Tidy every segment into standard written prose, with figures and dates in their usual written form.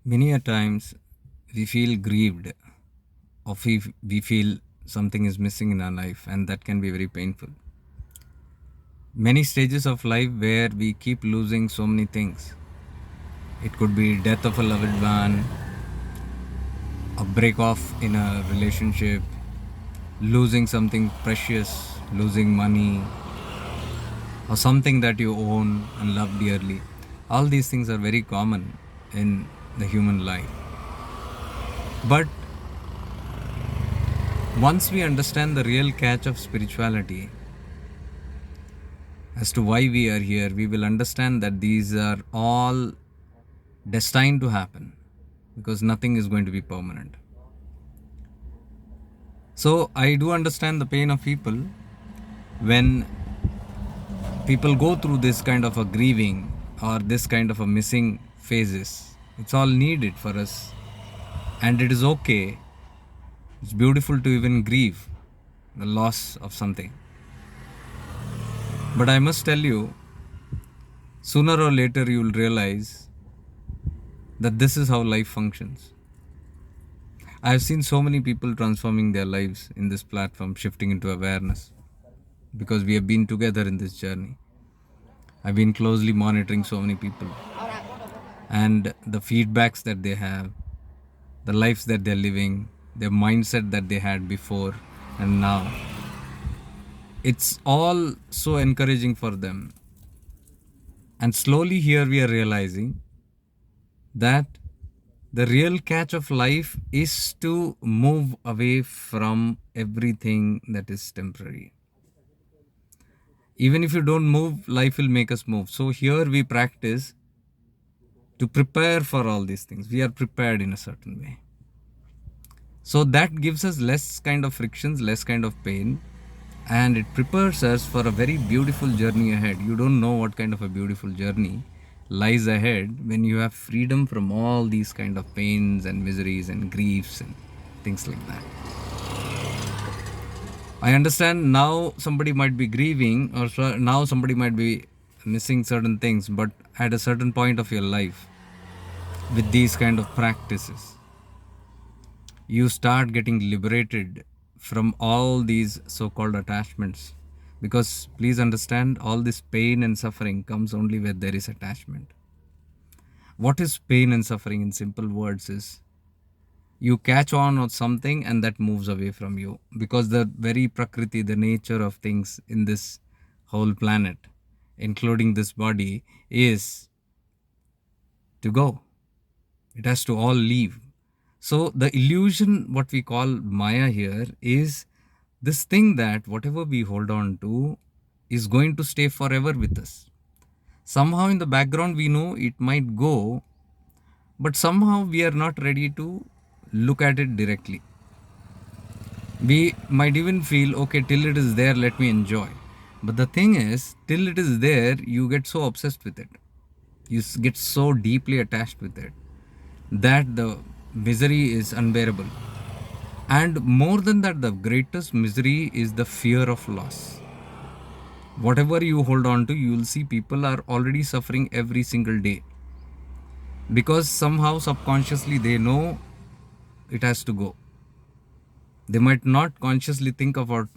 Many a times we feel grieved or we feel something is missing in our life, and that can be very painful. Many stages of life where we keep losing so many things. It could be death of a loved one, a break off in a relationship, losing something precious, losing money, or something that you own and love dearly. All these things are very common in the human life. But once we understand the real catch of spirituality as to why we are here, we will understand that these are all destined to happen because nothing is going to be permanent. So I do understand the pain of people when people go through this kind of a grieving or this kind of a missing phases. It's all needed for us, and it is okay. It's beautiful to even grieve the loss of something. But I must tell you, sooner or later you will realize that this is how life functions. I have seen so many people transforming their lives in this platform, shifting into awareness because we have been together in this journey. I've been closely monitoring so many people and the feedbacks that they have, the lives that they're living, their mindset that they had before and now. It's all so encouraging for them. And slowly here we are realizing that the real catch of life is to move away from everything that is temporary. Even if you don't move, life will make us move. So here we practice to prepare for all these things. We are prepared in a certain way. So that gives us less kind of frictions, less kind of pain, and it prepares us for a very beautiful journey ahead. You don't know what kind of a beautiful journey lies ahead when you have freedom from all these kind of pains and miseries and griefs and things like that. I understand now somebody might be grieving or now somebody might be missing certain things, but at a certain point of your life with these kind of practices, you start getting liberated from all these so-called attachments, because please understand, all this pain and suffering comes only where there is attachment. What is pain and suffering in simple words is you catch on something and that moves away from you, because the very prakriti, the nature of things in this whole planet, including this body, is to go. It has to all leave. So the illusion, what we call Maya here, is this thing that whatever we hold on to is going to stay forever with us. Somehow in the background we know it might go, but somehow we are not ready to look at it directly. We might even feel, okay, till it is there, let me enjoy. But the thing is, till it is there, you get so obsessed with it. You get so deeply attached with it that the misery is unbearable. And more than that, the greatest misery is the fear of loss. Whatever you hold on to, you will see people are already suffering every single day, because somehow subconsciously they know it has to go. They might not consciously think about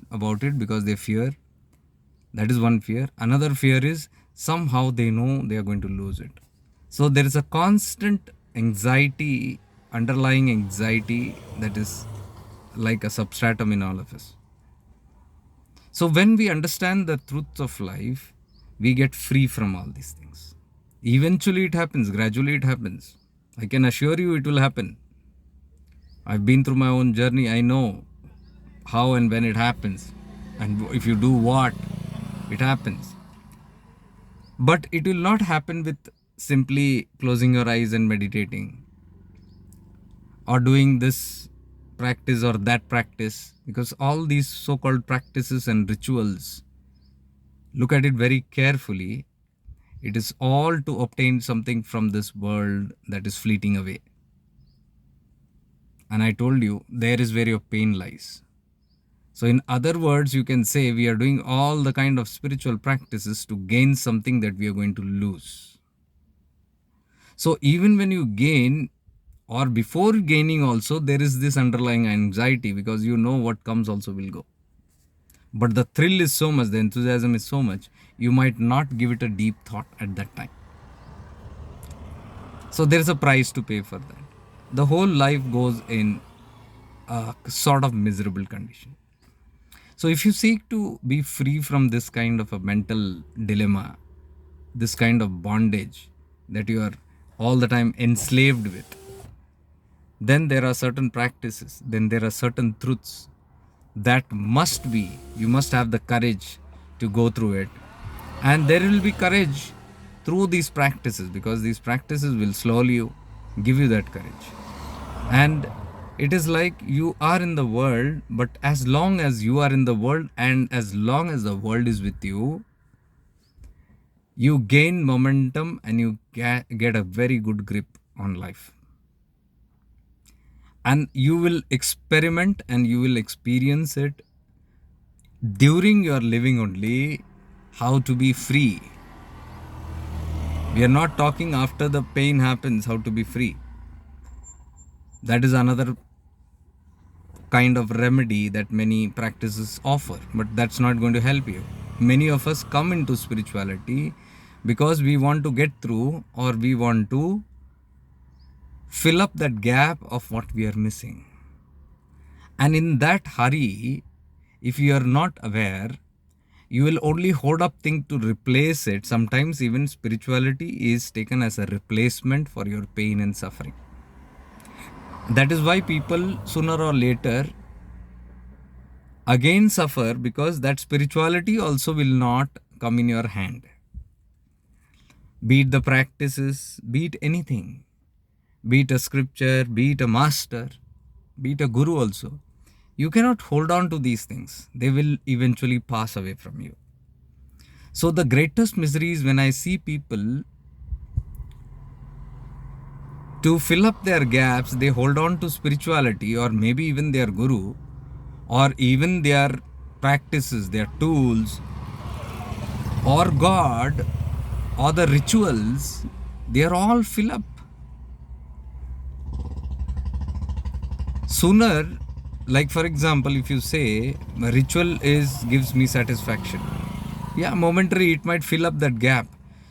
it because they fear. That is one fear. Another fear is somehow they know they are going to lose it. So there is a constant anxiety, underlying anxiety, that is like a substratum in all of us. So when we understand the truth of life, we get free from all these things. Eventually it happens, gradually it happens. I can assure you it will happen. I've been through my own journey. I know how and when it happens. And if you do what, it happens. But it will not happen with simply closing your eyes and meditating or doing this practice or that practice, because all these so-called practices and rituals, look at it very carefully, it is all to obtain something from this world that is fleeting away. And I told you, there is where your pain lies. So in other words, you can say we are doing all the kind of spiritual practices to gain something that we are going to lose. So even when you gain, or before gaining also, there is this underlying anxiety, because you know what comes also will go. But the thrill is so much, the enthusiasm is so much, you might not give it a deep thought at that time. So there is a price to pay for that. The whole life goes in a sort of miserable condition. So if you seek to be free from this kind of a mental dilemma, this kind of bondage that you are all the time enslaved with, then there are certain practices, then there are certain truths that must be, you must have the courage to go through it. And there will be courage through these practices, because these practices will slowly give you that courage. And it is like you are in the world, but as long as you are in the world and as long as the world is with you, you gain momentum and you get a very good grip on life. And you will experiment and you will experience it during your living only, how to be free. We are not talking after the pain happens, how to be free. That is another kind of remedy that many practices offer, but that's not going to help you. Many of us come into spirituality because we want to get through, or we want to fill up that gap of what we are missing. And in that hurry, if you are not aware, you will only hold up things to replace it. Sometimes even spirituality is taken as a replacement for your pain and suffering. That is why people sooner or later again suffer, because that spirituality also will not come in your hand. Be it the practices, be it anything, be it a scripture, be it a master, be it a guru also. You cannot hold on to these things. They will eventually pass away from you. So the greatest misery is when I see people, to fill up their gaps, they hold on to spirituality, or maybe even their guru, or even their practices, their tools, or God, or the rituals. They are all fill up. Sooner, like for example, if you say ritual gives me satisfaction, yeah, momentary, it might fill up that gap.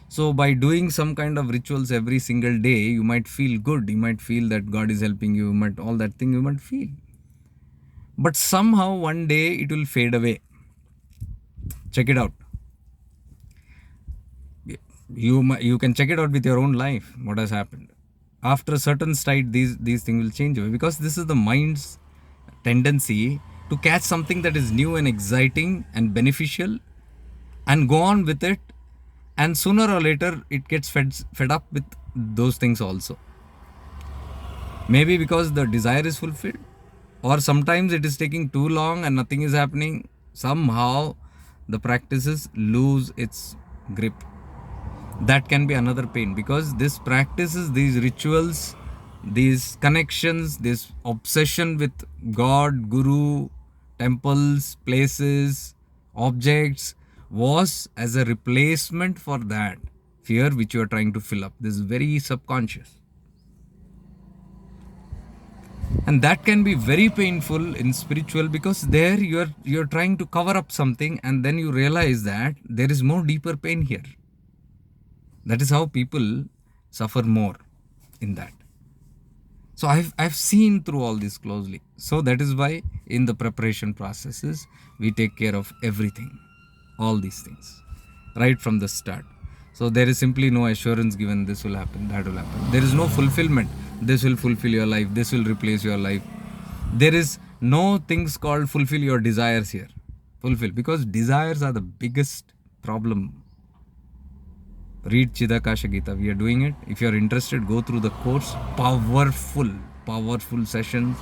So by doing some kind of rituals every single day, you might feel good, you might feel that God is helping you, might all that thing you might feel. But somehow one day it will fade away. Check it out. You can check it out with your own life, what has happened. After a certain state, these things will change away, because this is the mind's tendency to catch something that is new and exciting and beneficial and go on with it, and sooner or later it gets fed up with those things also. Maybe because the desire is fulfilled, or sometimes it is taking too long and nothing is happening. Somehow the practices lose its grip. That can be another pain, because these practices, these rituals, these connections, this obsession with God, Guru, temples, places, objects, was as a replacement for that fear which you are trying to fill up. This is very subconscious. And that can be very painful in spiritual, because there you're trying to cover up something, and then you realize that there is more deeper pain here. That is how people suffer more in that. So I've seen through all this closely. So that is why in the preparation processes, we take care of everything, all these things, right from the start. So there is simply no assurance given this will happen, that will happen. There is no fulfillment. This will fulfill your life. This will replace your life. There is no things called fulfill your desires here. Fulfill, because desires are the biggest problem. Read Chidakasha Gita. We are doing it. If you are interested, go through the course. Powerful sessions.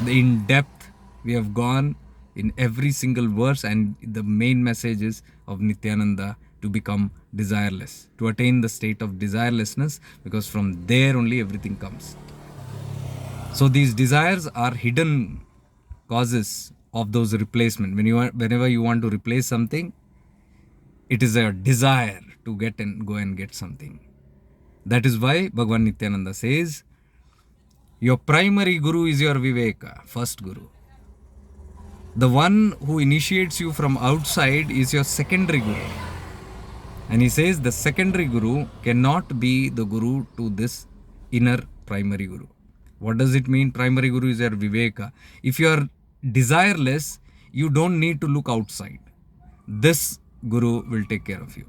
In depth, we have gone in every single verse, and the main message is of Nityananda to become desireless, to attain the state of desirelessness, because from there only everything comes. So these desires are hidden causes of those replacement. Whenever you want to replace something, it is a desire to go and get something. That is why Bhagavan Nityananda says, Your primary guru is your Viveka, first guru. The one who initiates you from outside is your secondary guru. And he says the secondary guru cannot be the guru to this inner primary guru. What does it mean? Primary guru is your Viveka. If you are desireless, you don't need to look outside. This guru will take care of you.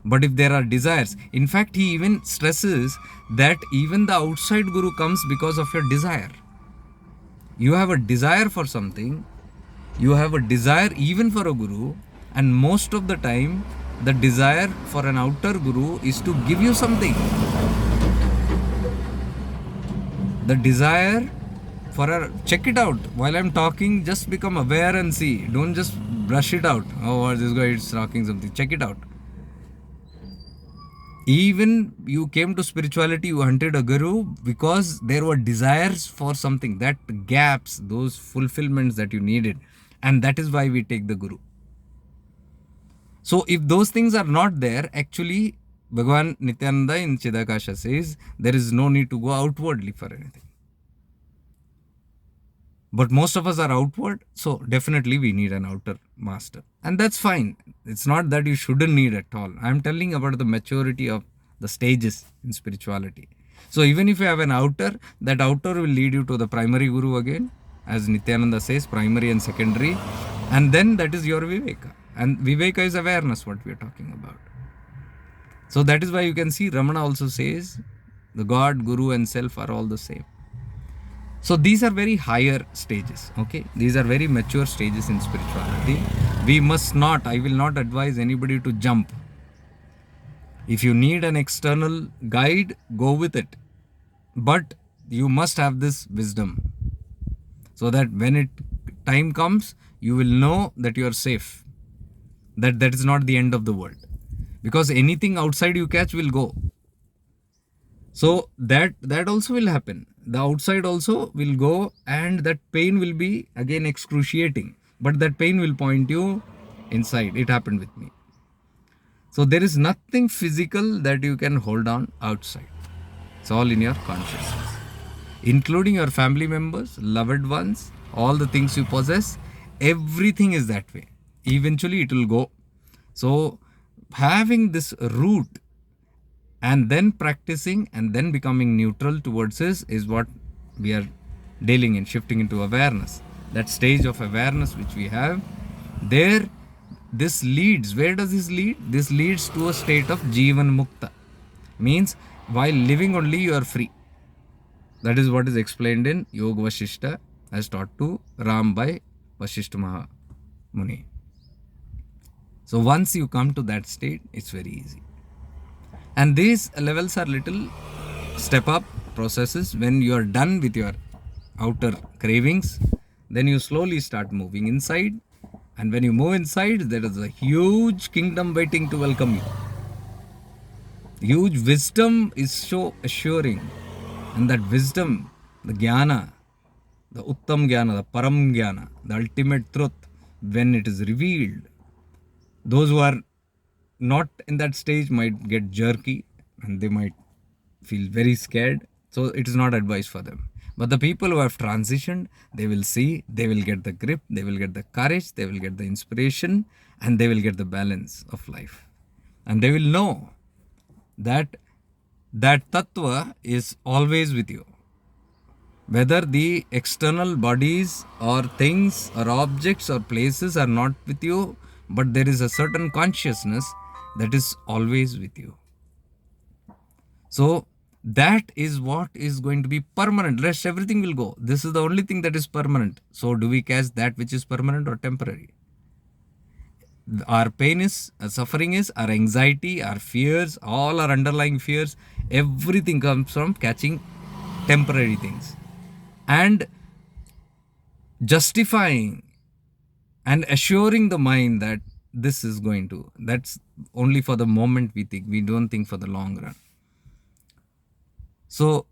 But if there are desires, in fact, he even stresses that even the outside guru comes because of your desire. You have a desire for something, you have a desire even for a guru, and most of the time, the desire for an outer guru is to give you something. The desire for a, check it out. While I'm talking, just become aware and see. Don't just brush it out. Oh, this guy is talking something. Check it out. Even you came to spirituality, you hunted a guru because there were desires for something, that gaps, those fulfillments that you needed. And that is why we take the guru. So if those things are not there, actually, Bhagavan Nityananda in Chidakasha says, there is no need to go outwardly for anything. But most of us are outward, so definitely we need an outer master. And that's fine. It's not that you shouldn't need at all. I'm telling about the maturity of the stages in spirituality. So even if you have an outer, that outer will lead you to the primary guru again, as Nityananda says, primary and secondary. And then that is your Viveka. And Viveka is awareness, what we are talking about. So that is why you can see Ramana also says, the God, Guru and Self are all the same. So these are very higher stages, okay? These are very mature stages in spirituality. We must not, I will not advise anybody to jump. If you need an external guide, go with it. But you must have this wisdom so that when time comes, you will know that you are safe. That is not the end of the world. Because anything outside you catch will go. So that also will happen. The outside also will go, and that pain will be again excruciating. But that pain will point you inside. It happened with me. So there is nothing physical that you can hold on outside. It's all in your consciousness. Including your family members, loved ones, all the things you possess, everything is that way. Eventually it will go. So having this root and then practicing and then becoming neutral towards this is what we are dealing in, shifting into awareness. That stage of awareness which we have, there this leads, where does this lead? This leads to a state of Jivan Mukta. Means while living only you are free. That is what is explained in Yoga Vashishta as taught to Ram by Vashishta Maha Muni. So once you come to that state, it's very easy. And these levels are little step up processes. When you are done with your outer cravings, then you slowly start moving inside. And when you move inside, there is a huge kingdom waiting to welcome you. Huge wisdom is so assuring. And that wisdom, the jnana, the uttam jnana, the param jnana, the ultimate truth, when it is revealed, those who are not in that stage might get jerky and they might feel very scared. So it is not advice for them. But the people who have transitioned, they will see, they will get the grip, they will get the courage, they will get the inspiration, and they will get the balance of life. And they will know that tattva is always with you. Whether the external bodies or things or objects or places are not with you, but there is a certain consciousness that is always with you. So that is what is going to be permanent. Rest everything will go. This is the only thing that is permanent. So do we catch that which is permanent or temporary? Our pain is, suffering is, our anxiety, our fears, all our underlying fears, everything comes from catching temporary things and justifying and assuring the mind that this is going to, that's only for the moment we think, we don't think for the long run. So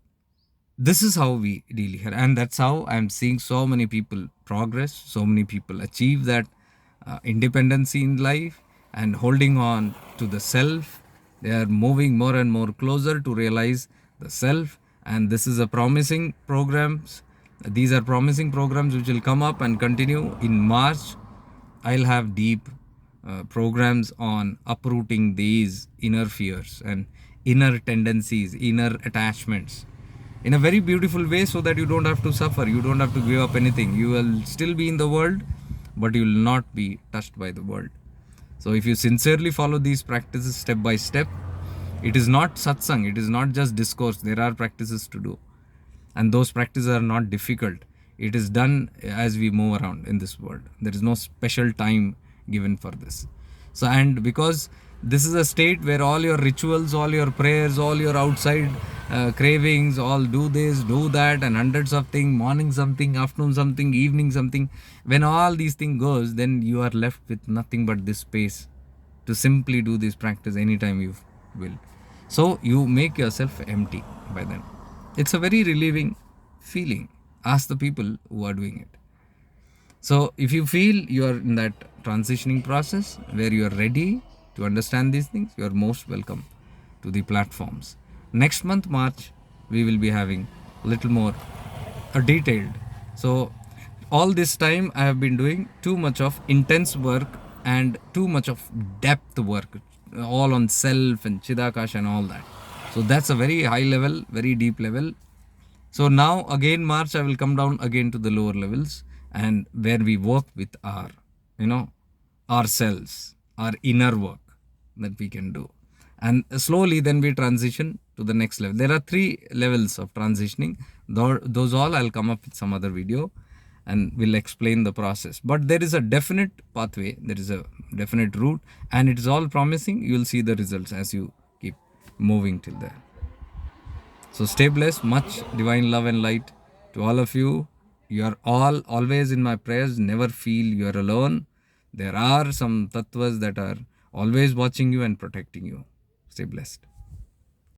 this is how we deal here, and that's how I'm seeing so many people progress, so many people achieve that independency in life and holding on to the self. They are moving more and more closer to realize the self and this is a promising programs. These are promising programs which will come up and continue. In March, I'll have deep programs on uprooting these inner fears and inner tendencies, inner attachments in a very beautiful way, so that you don't have to suffer, you don't have to give up anything. You will still be in the world, but you will not be touched by the world. So if you sincerely follow these practices step by step, it is not satsang, it is not just discourse. There are practices to do, and those practices are not difficult. It is done as we move around in this world. There is no special time given for this. So, and because this is a state where all your rituals, all your prayers, all your outside cravings, all do this, do that, and hundreds of things, morning something, afternoon something, evening something, when all these things goes, then you are left with nothing but this space to simply do this practice anytime you will. So you make yourself empty by then. It's a very relieving feeling. Ask the people who are doing it. So if you feel you are in that transitioning process where you are ready to understand these things, you are most welcome to the platforms. Next month, March, we will be having a little more detailed. So all this time I have been doing too much of intense work and too much of depth work, all on self and Chidakash and all that. So that's a very high level, very deep level. So now again March I will come down again to the lower levels, and where we work with our, ourselves, our inner work that we can do. And slowly then we transition to the next level. There are 3 levels of transitioning. Those all I'll come up with some other video and will explain the process. But there is a definite pathway, there is a definite route, and it is all promising. You will see the results as you keep moving till there. So stay blessed. Much divine love and light to all of you. You are all always in my prayers. Never feel you are alone. There are some tattvas that are always watching you and protecting you. Stay blessed.